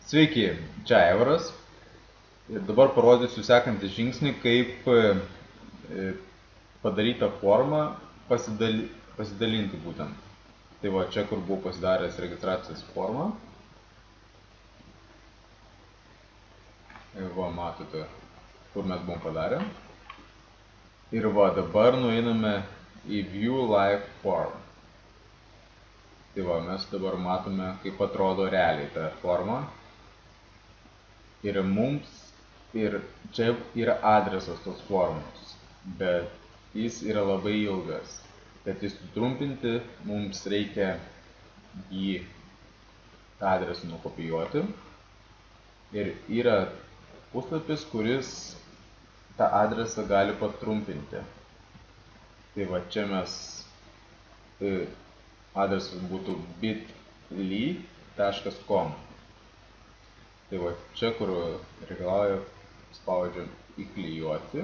Sveiki, čia Aivaras ir dabar parodysiu sekantį žingsnį, kaip padarytą formą pasidalinti būtent. Tai va, čia kur buvau pasidaręs registracijos formą. Ir va, matote, kur mes buvom padarę. Ir va, dabar nueiname į View Live Form. Tai va, mes dabar matome, kaip atrodo realiai ta forma. Ir čia yra adresas tos formos, bet jis yra labai ilgas. Kad jis sutrumpinti, mums reikia jį tą adresą nukopijuoti. Ir yra puslapis, kuris tą adresą gali patrumpinti. Tai va, čia adresas būtų bit.ly.com. Tai va, čia kur reikalauja, spaudžiam įklijuoti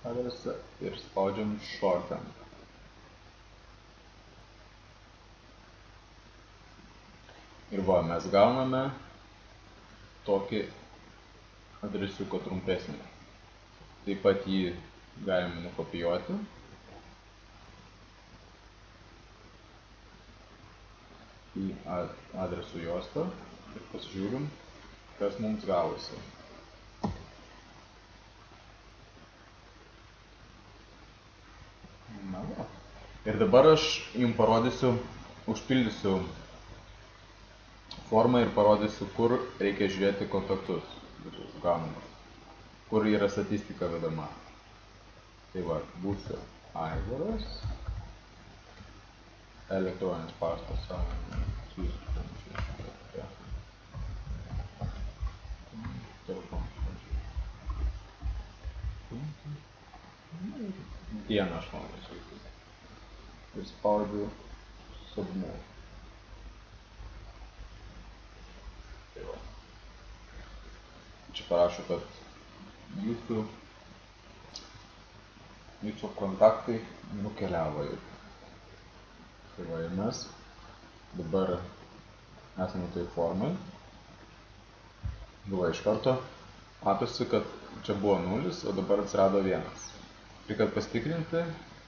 adresą ir spaudžiam shorten. Ir va, mes gauname tokį adresiuką trumpesnį. Taip pat jį galime nukopijuoti. Į adresų juostą ir pasižiūrim, kas mums gavosi. Na va. Ir dabar aš jums parodysiu, užpildysiu formą ir parodysiu, kur reikia žiūrėti kontaktus gaunamus, kur yra statistika vedama. Tai va, būsiu Aivaras, elektroninis paštas dieną aš noriu sakyti. Ir spaudžiu submit. Tai va. Čia parašo, kad jūsų kontaktai nukeliavo jau. Tai va, ir mes dabar esame toj formai. Buvo iš karto, matosi, kad čia buvo 0, o dabar atsirado 1. Ir kad pasitikrinti,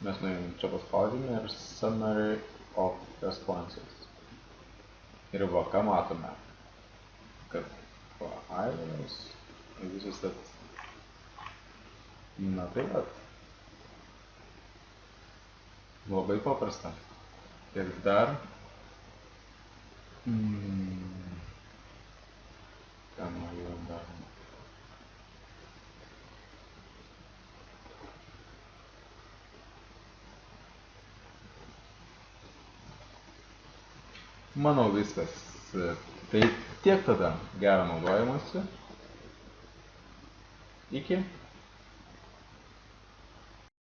mes nuėjome čia paspaudžiame ir Summary of Responses. Ir va, ką matome, kad va, Aivaras ir visas tas. Na tai va. Labai paprasta. Ir dar ką noriu dar. Manau viskas. Tai tiek tada. Gero naudojimosi. Iki.